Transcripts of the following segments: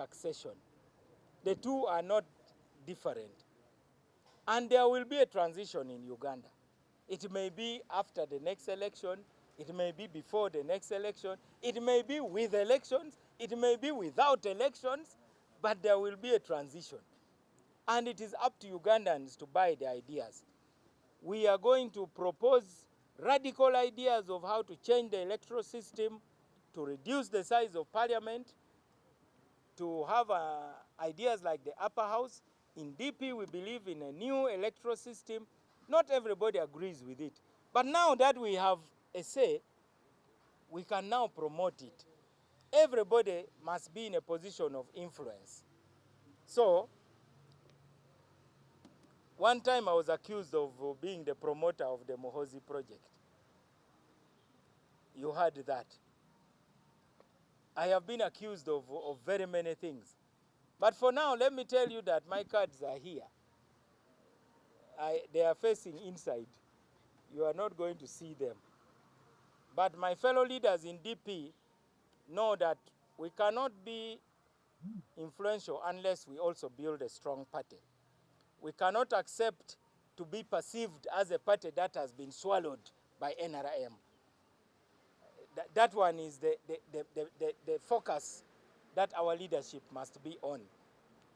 succession. The two are not different. And there will be a transition in Uganda. It may be after the next election, it may be before the next election, it may be with elections, it may be without elections, but there will be a transition. And it is up to Ugandans to buy the ideas. We are going to propose radical ideas of how to change the electoral system, to reduce the size of parliament, to have ideas like the upper house. In DP, we believe in a new electoral system. Not everybody agrees with it. But now that we have a say, we can now promote it. Everybody must be in a position of influence. So, one time I was accused of being the promoter of the Muhoozi project. You heard that. I have been accused of very many things. But for now, let me tell you that my cards are here. They are facing inside. You are not going to see them. But my fellow leaders in DP know that we cannot be influential unless we also build a strong party. We cannot accept to be perceived as a party that has been swallowed by NRM. That one is the focus that our leadership must be on.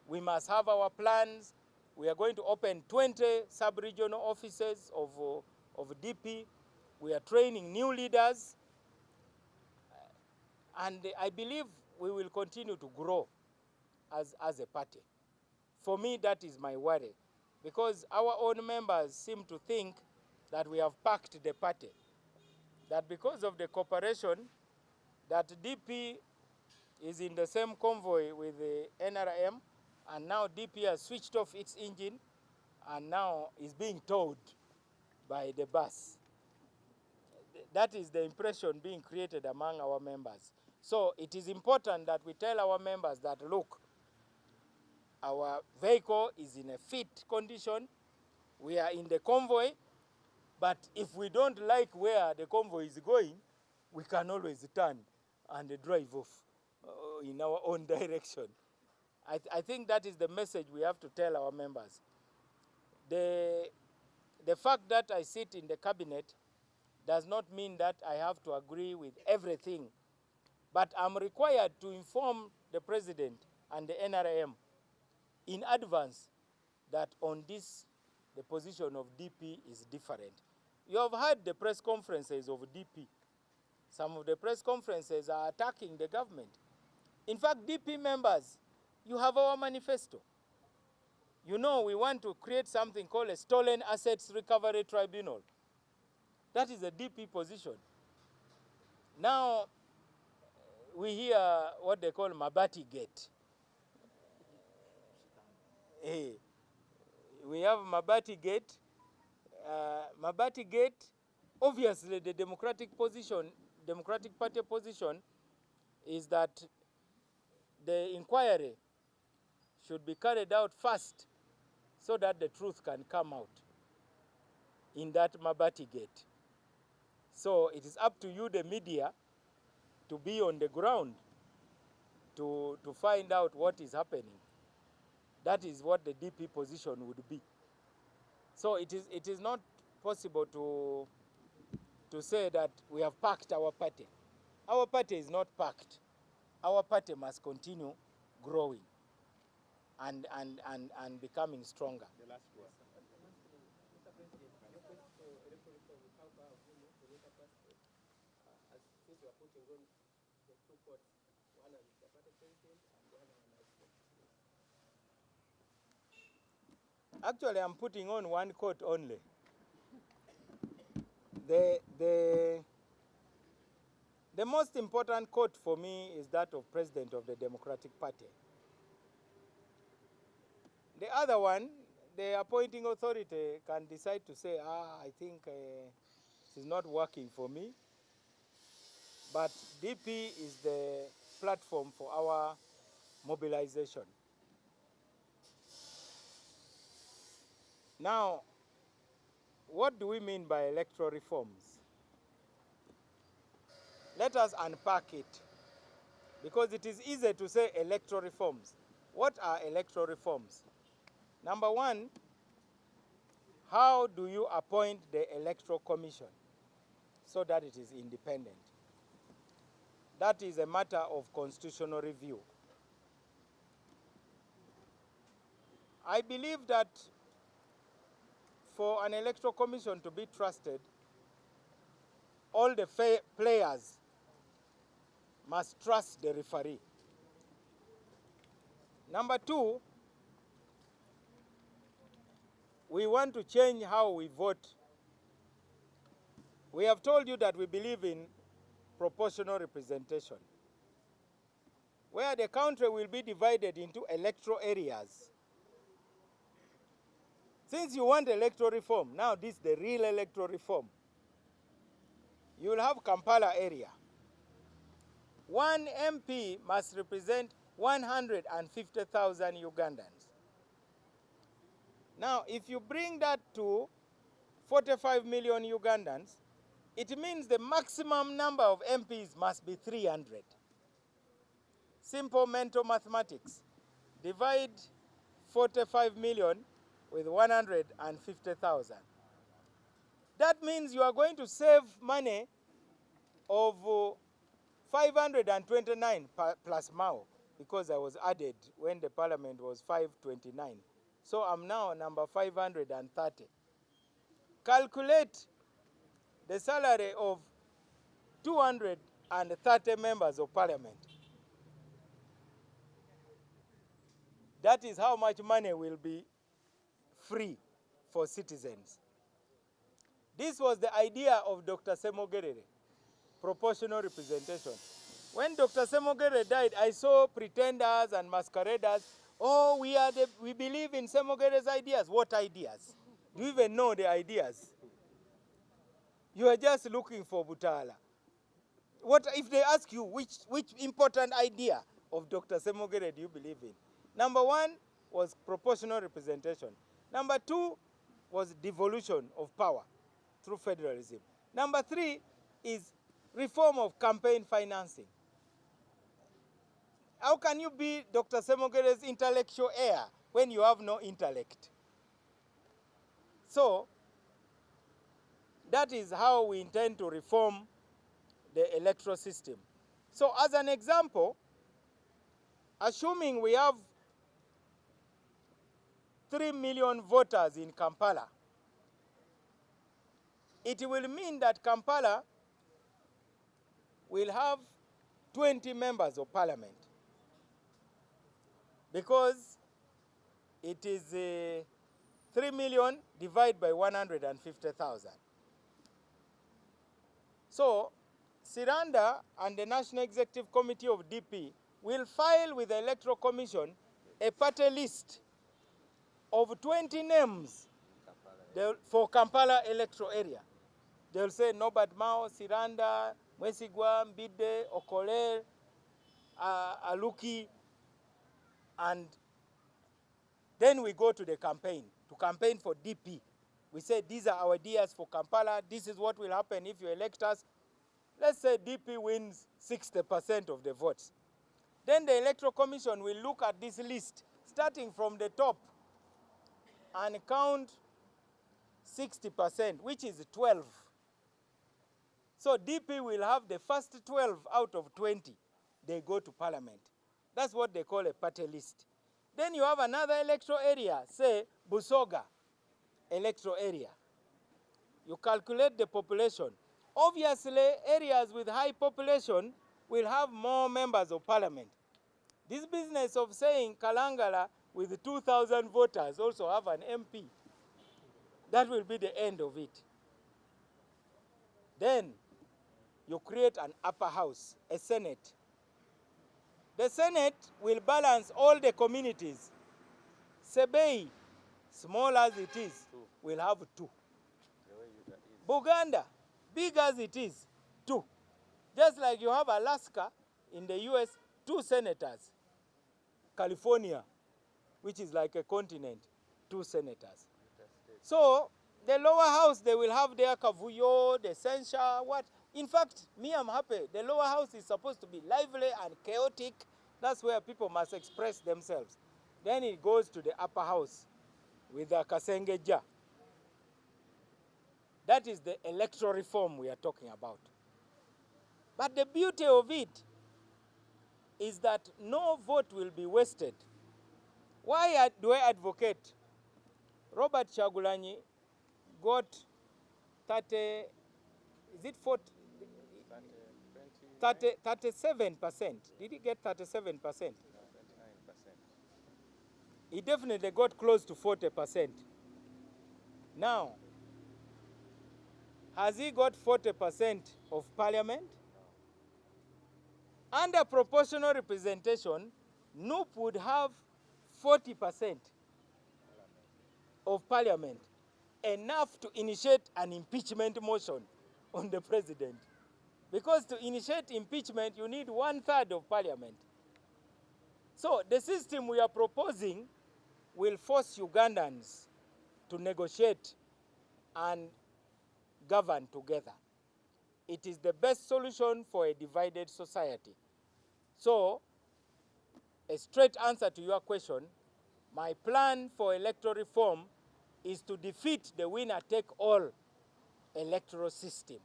We must have our plans. We are going to open 20 sub-regional offices of DP. We are training new leaders. And I believe we will continue to grow as a party. For me, that is my worry. Because our own members seem to think that we have packed the party. That because of the cooperation, that DP is in the same convoy with the NRM, and now DP has switched off its engine, and now is being towed by the bus. That is the impression being created among our members. So it is important that we tell our members that, look, our vehicle is in a fit condition, we are in the convoy, but if we don't like where the convoy is going, we can always turn and drive off in our own direction. I think that is the message we have to tell our members. The fact that I sit in the cabinet does not mean that I have to agree with everything, but I'm required to inform the president and the NRM in advance that on this, the position of DP is different. You have heard the press conferences of DP. Some of the press conferences are attacking the government. In fact, DP members, you have our manifesto. You know, we want to create something called a Stolen Assets Recovery Tribunal. That is a DP position. Now, we hear what they call Mabati Gate. Hey, we have Mabati Gate. Mabati Gate, obviously the Democratic Party position is that the inquiry should be carried out first so that the truth can come out in that Mabati Gate. So it is up to you, the media, to be on the ground to find out what is happening. That is what the DP position would be. So it is not possible to say that we have packed our party. Our party is not packed. Our party must continue growing and becoming stronger. The last one. Mr. President, your quest for electoral reform will help our women to make a passport, as since you are putting on the two courts, one as the party president and the other one as the Actually, I'm putting on one coat only. The most important coat for me is that of President of the Democratic Party. The other one, the appointing authority can decide to say, I think this is not working for me. But DP is the platform for our mobilization. Now, what do we mean by electoral reforms? Let us unpack it. because it is easy to say electoral reforms. What are electoral reforms? Number one, how do you appoint the Electoral Commission so that it is independent? That is a matter of constitutional review. I believe that for an Electoral Commission to be trusted, all the players must trust the referee. Number two, we want to change how we vote. We have told you that we believe in proportional representation, where the country will be divided into electoral areas. Since you want electoral reform, now this is the real electoral reform. You will have Kampala area. One MP must represent 150,000 Ugandans. Now, if you bring that to 45 million Ugandans, it means the maximum number of MPs must be 300. Simple mental mathematics. Divide 45 million with 150,000. That means you are going to save money of 529 plus Mao, because I was added when the parliament was 529. So I'm now number 530. Calculate the salary of 230 members of parliament. That is how much money will be free for citizens. This was the idea of Dr. Semogerere, proportional representation. When Dr. Semogerere died, I saw pretenders and masqueraders. Oh, we believe in Semogerere's ideas. What ideas? Do you even know the ideas? You are just looking for Butala. What if they ask you which important idea of Dr. Semogerere do you believe in? Number one was proportional representation. Number two was devolution of power through federalism. Number three is reform of campaign financing. How can you be Dr. Semogerere's intellectual heir when you have no intellect? So, that is how we intend to reform the electoral system. So, as an example, assuming we have 3 million voters in Kampala, it will mean that Kampala will have 20 members of parliament, because it is 3 million divided by 150,000. So, Siranda and the National Executive Committee of DP will file with the Electoral Commission a party list of 20 names for Kampala electoral area. They'll say Norbert Mao, Siranda, Mwesigwa, Mbide, Okole, Aluki, and then we go to the campaign, to campaign for DP. We say these are our ideas for Kampala, this is what will happen if you elect us. Let's say DP wins 60% of the votes. Then the Electoral Commission will look at this list, starting from the top, and count 60%, which is 12. So DP will have the first 12 out of 20. They go to parliament. That's what they call a party list. Then you have another electoral area, say Busoga electoral area. You calculate the population. Obviously, areas with high population will have more members of parliament. This business of saying Kalangala with 2,000 voters also have an MP, that will be the end of it. Then you create an upper house, a Senate. The Senate will balance all the communities. Sebei, small as it is, will have 2. Buganda, big as it is, 2. Just like you have Alaska in the US, 2 senators. California, which is like a continent, 2 senators. So the lower house, they will have their Kavuyo, the censure, what? In fact, me, I'm happy. The lower house is supposed to be lively and chaotic. That's where people must express themselves. Then it goes to the upper house with the Kasengeja. That is the electoral reform we are talking about. But the beauty of it is that no vote will be wasted. Why do I advocate? Robert Chagulanyi got 30, is it 40? 37%. Did he get 37%? No, 29%. He definitely got close to 40%. Now, has he got 40% of parliament? No. Under proportional representation, NUP would have 40% of parliament, enough to initiate an impeachment motion on the president. Because to initiate impeachment, you need 1/3 of parliament. So the system we are proposing will force Ugandans to negotiate and govern together. It is the best solution for a divided society. So, a straight answer to your question, my plan for electoral reform is to defeat the winner-take-all electoral system.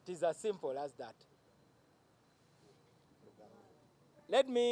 It is as simple as that. Let me